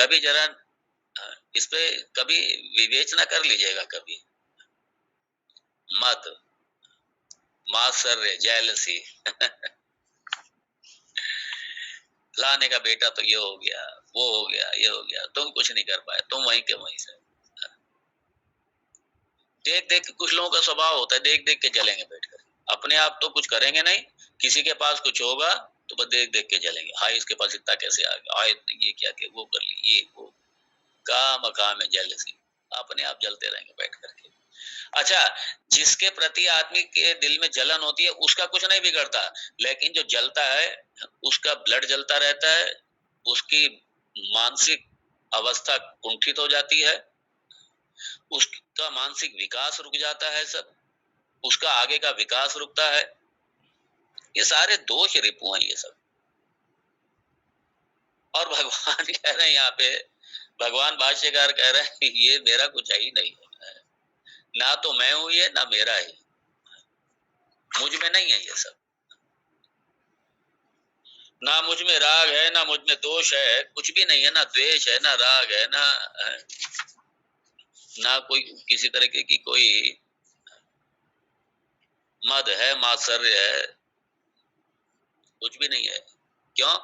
कभी जरा इस पे कभी विवेचना कर लीजिएगा कभी। मत, मात्सर्य, जेलसी फलाने का बेटा तो ये हो गया, वो हो गया, ये हो गया, तुम कुछ नहीं कर पाए, तुम वहीं के वहीं से। देख देख के कुछ लोगों का स्वभाव होता है, देख देख के जलेंगे बैठकर। अपने आप तो कुछ करेंगे नहीं, किसी के पास कुछ होगा तो बस देख देख के जलेंगे। हाय इसके पास इतना कैसे आ गया, हाय इसने ये क्या किया, वो कर ली, ये वो, काम है जेलसी। अपने आप जलते रहेंगे बैठ करके। अच्छा, जिसके प्रति आदमी के दिल में जलन होती है उसका कुछ नहीं बिगड़ता, लेकिन जो जलता है उसका ब्लड जलता रहता है, उसकी मानसिक अवस्था कुंठित हो जाती है, उसका मानसिक विकास रुक जाता है, सब उसका आगे का विकास रुकता है। ये सारे दोष रिपु हैं ये सब। और भगवान कह रहे हैं यहाँ पे, भगवान भाष्यकार कह रहे हैं ये मेरा कुछ है ही नहीं है, ना तो मैं हूं ये, ना मेरा है, मुझ में नहीं है ये सब। ना मुझ में राग है, ना मुझ में दोष है, कुछ भी नहीं है, ना द्वेष है, ना राग है, ना कोई किसी तरीके की कोई मद है, मात्सर्य है, कुछ भी नहीं है। क्यों?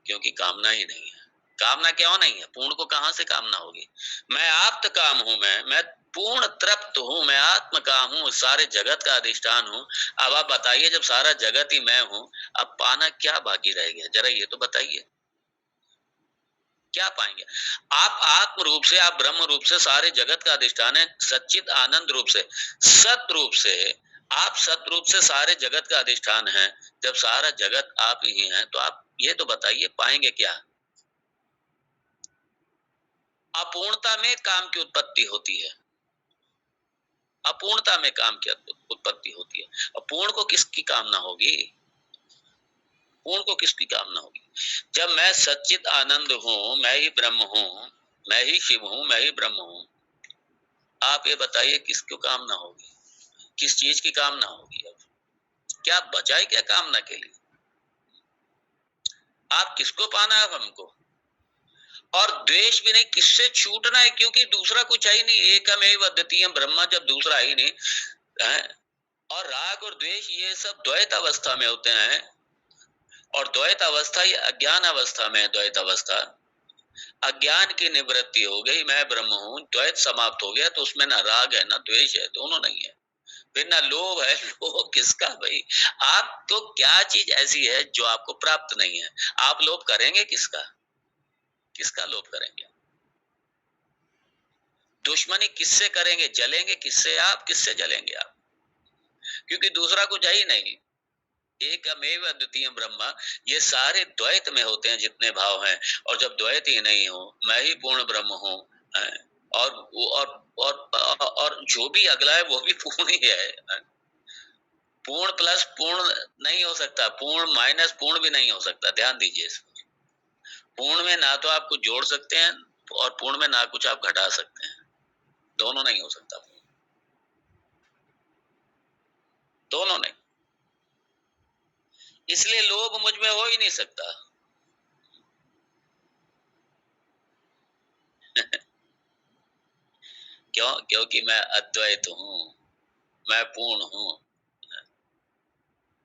क्योंकि कामना ही नहीं है। कामना क्यों नहीं है? पूर्ण को कहां से कामना होगी? मैं आप्त काम हूं, मैं पूर्ण तृप्त हूं, मैं आत्म काम हूं, सारे जगत का अधिष्ठान हूं। अब आप बताइए, जब सारा जगत ही मैं हूं, अब पाना क्या बाकी रह गया? जरा ये तो बताइए, क्या पाएंगे? आप आत्म रूप से, आप ब्रह्म रूप से सारे जगत का अधिष्ठान है, सच्चित आनंद रूप से, सत रूप से, आप सत रूप से सारे जगत का अधिष्ठान है। जब सारा जगत आप ही हैं, तो आप ये तो बताइए पाएंगे क्या? अपूर्णता में काम की उत्पत्ति होती है, अपूर्णता में काम की उत्पत्ति होती है। और पूर्ण को किसकी कामना होगी? पूर्ण को किसकी कामना होगी? जब मैं सच्चित आनंद हूं, मैं ही ब्रह्म हूं, मैं ही शिव हूं, मैं ही ब्रह्म हूं, आप ये बताइए किसको कामना होगी? किस चीज की कामना होगी? अब क्या बचा है क्या कामना के लिए? आप किसको पाना है? हमको। और द्वेष भी नहीं, किससे छूटना है? क्योंकि दूसरा कुछ है ही नहीं, एकमेव अद्वितीय ब्रह्मा, जब दूसरा ही नहीं है। और राग और द्वेष ये सब द्वैत अवस्था में होते हैं, और द्वैत अवस्था ये अज्ञान अवस्था में है। द्वैत अवस्था, अज्ञान की निवृत्ति हो गई, मैं ब्रह्म हूं, द्वैत समाप्त हो गया, तो उसमें ना राग है ना द्वेष है, दोनों नहीं है। फिर ना लोभ है, लोभ किसका भाई? आप तो क्या चीज ऐसी है जो आपको प्राप्त नहीं है? आप लोभ करेंगे किसका? किसका लोभ करेंगे? दुश्मनी किससे करेंगे? जलेंगे किससे? आप किससे जलेंगे आप? क्योंकि दूसरा कुछ है ही नहीं, एकमेव अद्वितीय ब्रह्मा। ये सारे द्वैत में होते हैं जितने भाव हैं, और जब द्वैत ही नहीं हो, मैं ही पूर्ण ब्रह्म हूं, और और जो भी अगला है वो भी पूर्ण ही है। पूर्ण प्लस पूर्ण नहीं हो सकता, पूर्ण माइनस पूर्ण भी नहीं हो सकता, ध्यान दीजिए इस पर। पूर्ण में ना तो आप कुछ जोड़ सकते हैं, और पूर्ण में ना कुछ आप घटा सकते हैं, दोनों नहीं हो सकता, दोनों नहीं। इसलिए लोभ मुझ में हो ही नहीं सकता। क्यों? क्योंकि मैं अद्वैत हूं, मैं पूर्ण हूं।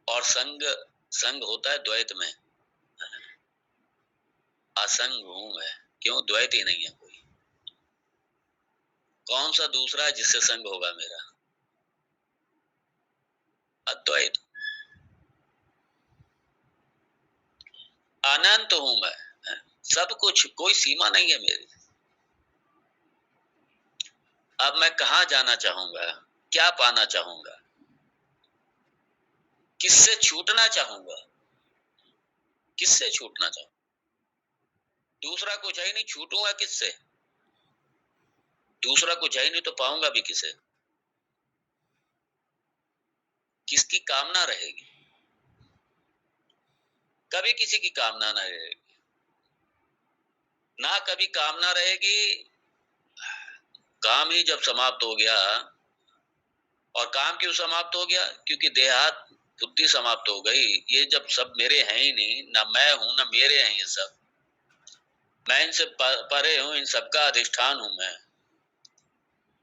और संग, संग होता है द्वैत में, असंग हूं मैं। क्यों? द्वैत ही नहीं है कोई। कौन सा दूसरा है जिससे संग होगा मेरा? अद्वैत। अनंत हूं मैं, सब कुछ, कोई सीमा नहीं है मेरी। अब मैं कहां जाना चाहूंगा? क्या पाना चाहूंगा? किससे छूटना चाहूंगा? किससे छूटना चाहूंगा? दूसरा कुछ है ही नहीं, छूटूंगा किससे? दूसरा कुछ है ही नहीं, तो पाऊंगा भी किसे? किसकी कामना रहेगी? कभी किसी की कामना ना रहेगी, ना कभी कामना रहेगी। काम ही जब समाप्त हो गया, और काम क्यों समाप्त हो गया? क्योंकि देहात बुद्धि समाप्त हो गई। ये जब सब मेरे हैं ही नहीं, ना मैं हूं ना मेरे हैं ये सब, मैं इनसे परे हूं, इन सबका अधिष्ठान हूं मैं।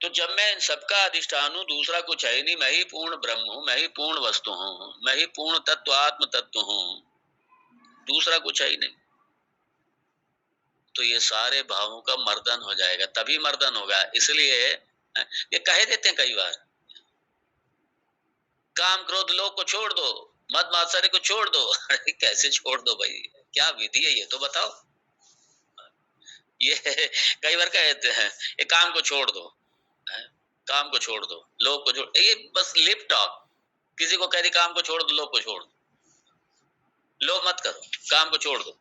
तो जब मैं इन सबका अधिष्ठान हूं, दूसरा कुछ है ही नहीं, मैं ही पूर्ण ब्रह्म हूं, मैं ही पूर्ण वस्तु हूं, मैं ही पूर्ण तत्व आत्म तत्व हूं, दूसरा कुछ है ही नहीं। तो ये सारे भावों का मर्दन हो जाएगा, तभी मर्दन होगा। इसलिए ये कह देते हैं कई बार, काम क्रोध लोभ को छोड़ दो, मद मात्सर्य को छोड़ दो। अरे कैसे छोड़ दो भाई, क्या विधि है ये तो बताओ। ये कई बार कहते हैं ये काम को छोड़ दो, काम को छोड़ दो, लोभ को छोड़, ये बस लिप टॉक। किसी को कह दी काम को छोड़ दो, लोभ को छोड़ दो, लोभ मत करो, काम को छोड़ दो।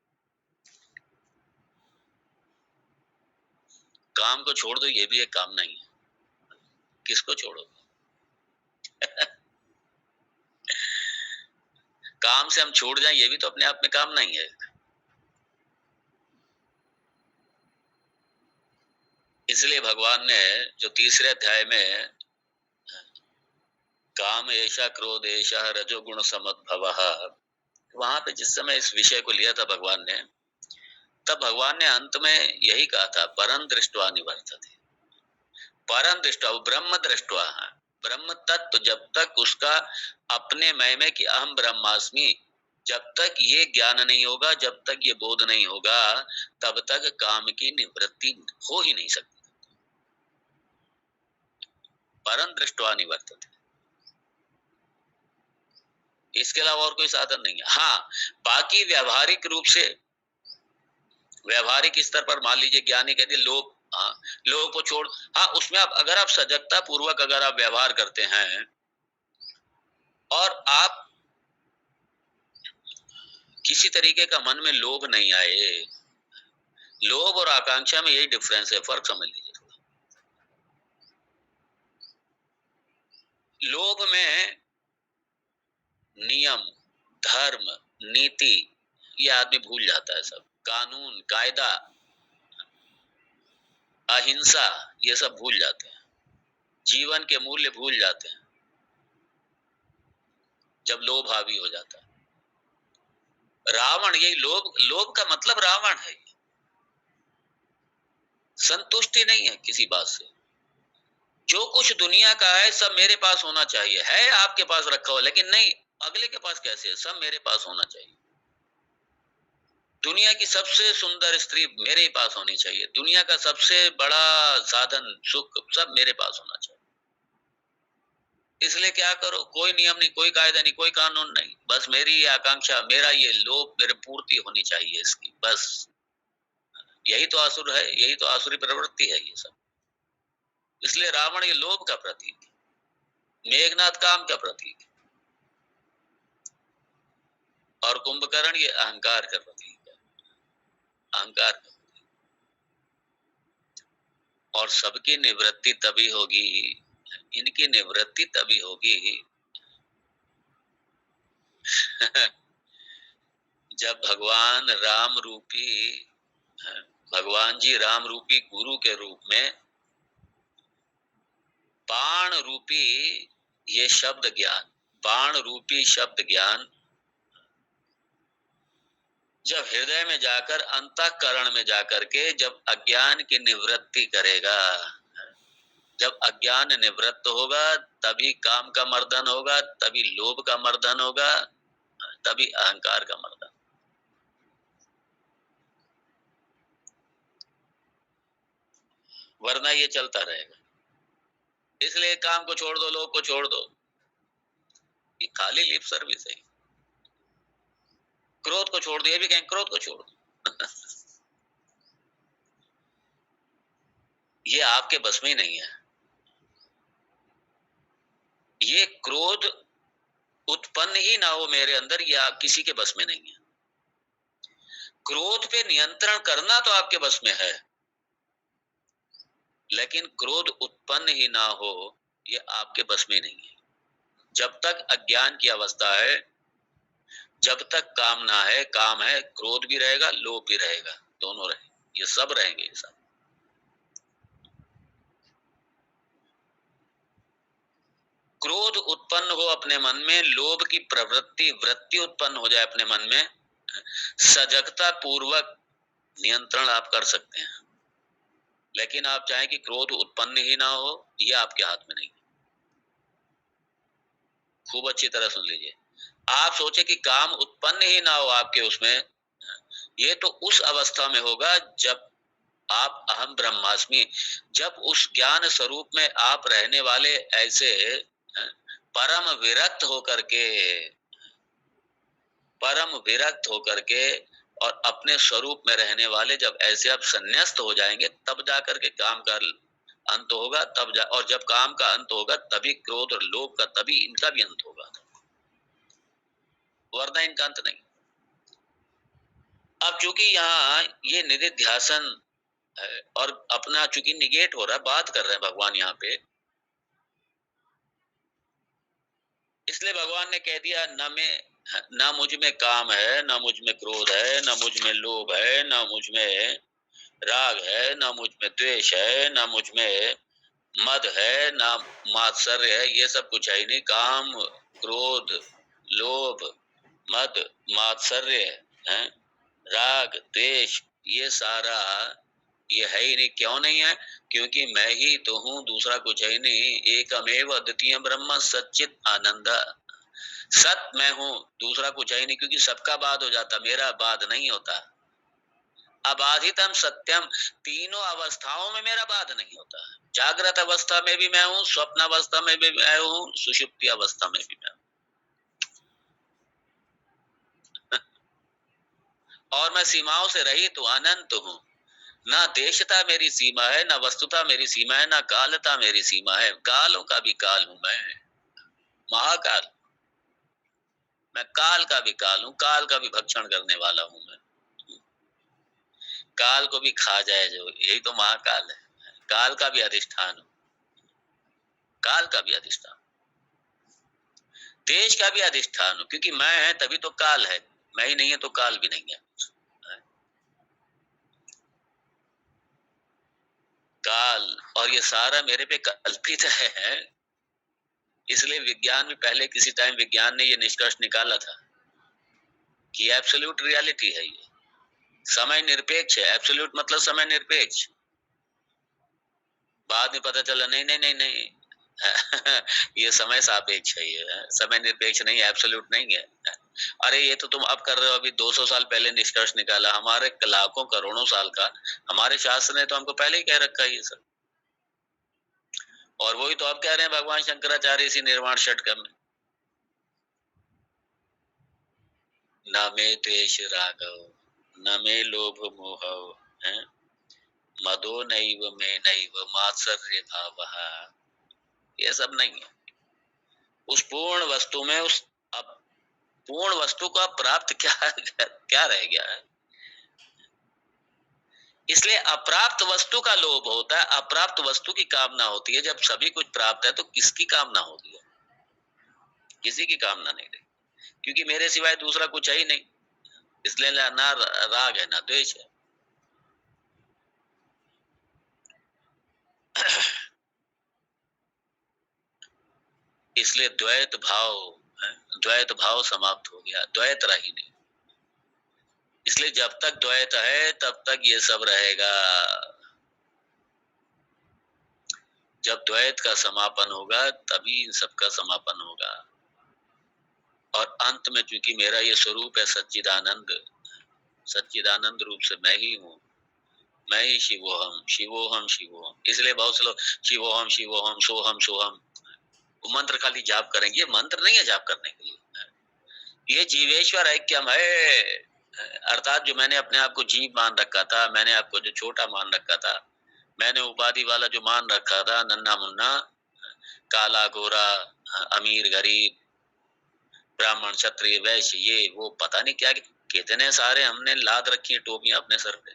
काम को छोड़ दो ये भी एक काम नहीं है, किसको छोड़ो। काम से हम छूट जाएं ये भी तो अपने आप में काम नहीं है। इसलिए भगवान ने जो तीसरे अध्याय में काम ऐशा क्रोध ऐशा रजोगुण समद्भवः, वहां पे जिस समय इस विषय को लिया था भगवान ने, तब भगवान ने अंत में यही कहा था, परम दृष्ट्वा निवर्तते। परम दृष्टवा, ब्रह्म दृष्टवा, ब्रह्म तत्व जब तक उसका अपने मय में कि अहम ब्रह्मास्मि, जब तक ये ज्ञान नहीं होगा, जब तक ये बोध नहीं होगा, तब तक काम की निवृत्ति हो ही नहीं सकती। परम दृष्टवा निवर्तते, इसके अलावा और कोई साधन नहीं है। हाँ, बाकी व्यावहारिक रूप से, व्यावहारिक स्तर पर मान लीजिए ज्ञानी कहते लोग, हाँ, लोगों को छोड़, हाँ, उसमें आप अगर आप सजगता पूर्वक अगर आप व्यवहार करते हैं और आप किसी तरीके का मन में लोभ नहीं आए, लोभ और आकांक्षा में यही डिफरेंस है, फर्क समझ लीजिए थोड़ा। लोभ में नियम, धर्म, नीति ये आदमी भूल जाता है, सब कानून कायदा, अहिंसा ये सब भूल जाते हैं, जीवन के मूल्य भूल जाते हैं जब लोभ हावी हो जाता है। रावण, यही लोभ, लोभ का मतलब रावण है, संतुष्टि नहीं है किसी बात से, जो कुछ दुनिया का है सब मेरे पास होना चाहिए, है आपके पास रखा हुआ, लेकिन नहीं, अगले के पास कैसे है, सब मेरे पास होना चाहिए। दुनिया की सबसे सुंदर स्त्री मेरे ही पास होनी चाहिए, दुनिया का सबसे बड़ा साधन सुख सब मेरे पास होना चाहिए। इसलिए क्या करो, कोई नियम नहीं, कोई कायदा नहीं, कोई कानून नहीं, बस मेरी ये आकांक्षा, मेरा ये लोभ, मेरे पूर्ति होनी चाहिए इसकी, बस। यही तो आसुर है, यही तो आसुरी प्रवृत्ति है ये सब। इसलिए रावण ये लोभ का प्रतीक, मेघनाथ काम का प्रतीक, और कुंभकर्ण ये अहंकार का प्रतीक है, अहंकार का। और सबकी निवृत्ति तभी होगी, इनकी निवृत्ति तभी होगी जब भगवान राम रूपी, भगवान जी राम रूपी गुरु के रूप में बाण रूपी ये शब्द ज्ञान, बाण रूपी शब्द ज्ञान जब हृदय में जाकर, अंतःकरण में जाकर के जब अज्ञान की निवृत्ति करेगा, जब अज्ञान निवृत्त होगा, तभी काम का मर्दन होगा, तभी लोभ का मर्दन होगा, तभी अहंकार का मर्दन। वरना ये चलता रहेगा। इसलिए काम को छोड़ दो, लोभ को छोड़ दो, ये खाली लिप सर्विस है। क्रोध को छोड़ दो, ये भी कहें क्रोध को छोड़ दो ये आपके बस में ही नहीं है। ये क्रोध उत्पन्न ही ना हो मेरे अंदर, या किसी के बस में नहीं है। क्रोध पे नियंत्रण करना तो आपके बस में है, लेकिन क्रोध उत्पन्न ही ना हो ये आपके बस में नहीं है। जब तक अज्ञान की अवस्था है, जब तक कामना है, काम है, क्रोध भी रहेगा, लोभ भी रहेगा, दोनों रहेंगे, ये सब रहेंगे, ये सब। क्रोध उत्पन्न हो अपने मन में, लोभ की प्रवृत्ति वृत्ति उत्पन्न हो जाए अपने मन में, सजगता पूर्वक नियंत्रण आप कर सकते हैं, लेकिन आप चाहें कि क्रोध उत्पन्न ही ना हो, ये आपके हाथ में नहीं। खूब अच्छी तरह सुन लीजिए। आप सोचे कि काम उत्पन्न ही ना हो आपके उसमें, ये तो उस अवस्था में होगा जब आप अहम ब्रह्मास्मि, जब उस ज्ञान स्वरूप में आप रहने वाले ऐसे परम विरक्त होकर के, परम विरक्त होकर के और अपने स्वरूप में रहने वाले जब ऐसे आप संन्यास्त हो जाएंगे, तब जाकर के काम का अंत होगा। और जब काम का अंत होगा तभी क्रोध और लोभ का, तभी इनका भी अंत होगा, वरना इनका अंत नहीं। अब चूंकि यहाँ ये निधिध्यासन है और अपना चूंकि निगेट हो रहा है, बात कर रहे हैं भगवान यहाँ पे, इसलिए भगवान ने कह दिया न मुझ में काम है, न मुझ में क्रोध है, न मुझ में लोभ है, न मुझ में राग है, न मुझ में द्वेष है, न मुझ में मद है, न मात्सर्य है, ये सब कुछ है ही नहीं। काम, क्रोध, लोभ, मद, मात्सर्य है, राग, द्वेष, ये सारा ये है ही नहीं। क्यों नहीं है? क्योंकि मैं ही तो हूँ, दूसरा कुछ है ही नहीं। एकमेव अद्वितीय ब्रह्म सच्चित आनंद, सत मैं हूँ, दूसरा कुछ है ही नहीं। क्योंकि सबका बाद हो जाता, मेरा बाद नहीं होता। अबाधितम सत्यम, तीनों अवस्थाओं में मेरा बाध नहीं होता। जागृत अवस्था में भी मैं हूँ, स्वप्न अवस्था में भी मैं हूँ, सुषुप्ति अवस्था में भी मैं हूँ। और मैं सीमाओं से रहित हूँ, अनंत हूँ। ना देशता मेरी सीमा है, ना वस्तुता मेरी सीमा है, ना कालता मेरी सीमा है। कालों का भी काल हूँ मैं, महाकाल। मैं काल का भी काल हूँ, काल का भी भक्षण करने वाला हूँ मैं। काल को भी खा जाए जो, यही तो महाकाल है। काल का भी अधिष्ठान हूँ, काल का भी अधिष्ठान, देश का भी अधिष्ठान हूँ। क्योंकि मैं है तभी तो काल है, मैं ही नहीं है तो काल भी नहीं है। काल और ये सारा मेरे पे कल्पित है। इसलिए विज्ञान में पहले किसी टाइम विज्ञान ने ये निष्कर्ष निकाला था कि एब्सोल्यूट रियलिटी है ये, समय निरपेक्ष है। एब्सोल्यूट मतलब समय निरपेक्ष। बाद में पता चला नहीं नहीं नहीं नहीं ये समय सापेक्ष है, ये समय निरपेक्ष नहीं, एब्सोल्यूट नहीं है। अरे ये तो तुम अब कर रहे हो, अभी 200 साल पहले निष्कर्ष निकाला, हमारे लाखों करोड़ों साल का हमारे शास्त्र ने तो हमको पहले ही कह रखा है ये सब। और वही तो अब कह रहे हैं भगवान शंकराचार्य इसी निर्वाण षटक में, न मे द्वेष रागव, न मे लोभ मोह, मदो नैव मे नैव मात्सर्य भावः, ये सब नहीं है। उस पूर्ण वस्तु में, उस अब पूर्ण वस्तु को आप प्राप्त क्या रह गया है? इसलिए अप्राप्त वस्तु का लोभ होता है, अप्राप्त वस्तु की कामना होती है। जब सभी कुछ प्राप्त है तो किसकी कामना होगी? किसी की कामना नहीं रही, क्योंकि मेरे सिवाय दूसरा कुछ है ही नहीं। इसलिए ना राग है ना द्वेष है। इसलिए द्वैत भाव समाप्त हो गया, द्वैत रही नहीं। इसलिए जब तक द्वैत है तब तक ये सब रहेगा। जब द्वैत का समापन होगा तभी इन सब का समापन होगा। और अंत में चूंकि मेरा ये स्वरूप है सच्चिदानंद, सच्चिदानंद रूप से मैं ही हूँ, मैं ही शिवोहम शिवोहम शिवोहम। इसलिए बहुत से लोग शिवोहम शिवोहम सोहम सोहम वो मंत्र खाली जाप करेंगे। ये मंत्र नहीं है जाप करने के लिए, ये जीवेश्वर ऐक्यम है। अर्थात जो मैंने अपने आप को जीव मान रखा था, मैंने आपको जो छोटा मान रखा था, मैंने उपाधि वाला जो मान रखा था, नन्ना मुन्ना, काला गोरा, अमीर गरीब, ब्राह्मण क्षत्रिय वैश्य, ये वो पता नहीं क्या, कितने सारे हमने लाद रखी है टोपियां अपने सर पे,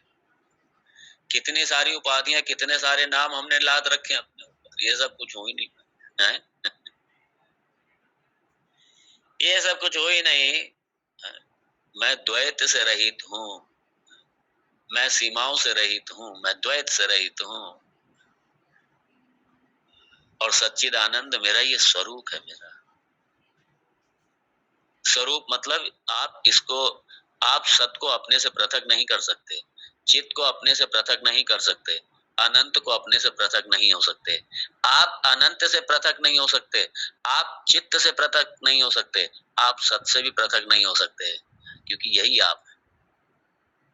कितनी सारी उपाधियां, कितने सारे नाम हमने लाद रखे हैं अपने ऊपर। ये सब कुछ हो ही नहीं है, ये सब कुछ हो ही नहीं। मैं द्वैत से रहित हूँ, मैं सीमाओं से रहित हूँ, मैं द्वैत से रहित हूँ। और सच्चिदानंद मेरा ये स्वरूप है। मेरा स्वरूप मतलब आप इसको, आप सत को अपने से पृथक नहीं कर सकते। चित्त को अपने से पृथक नहीं कर सकते, अनंत को अपने से पृथक नहीं हो सकते। आप अनंत से पृथक नहीं हो सकते, आप चित्त से पृथक नहीं हो सकते, आप सत से भी पृथक नहीं हो सकते, क्योंकि यही आप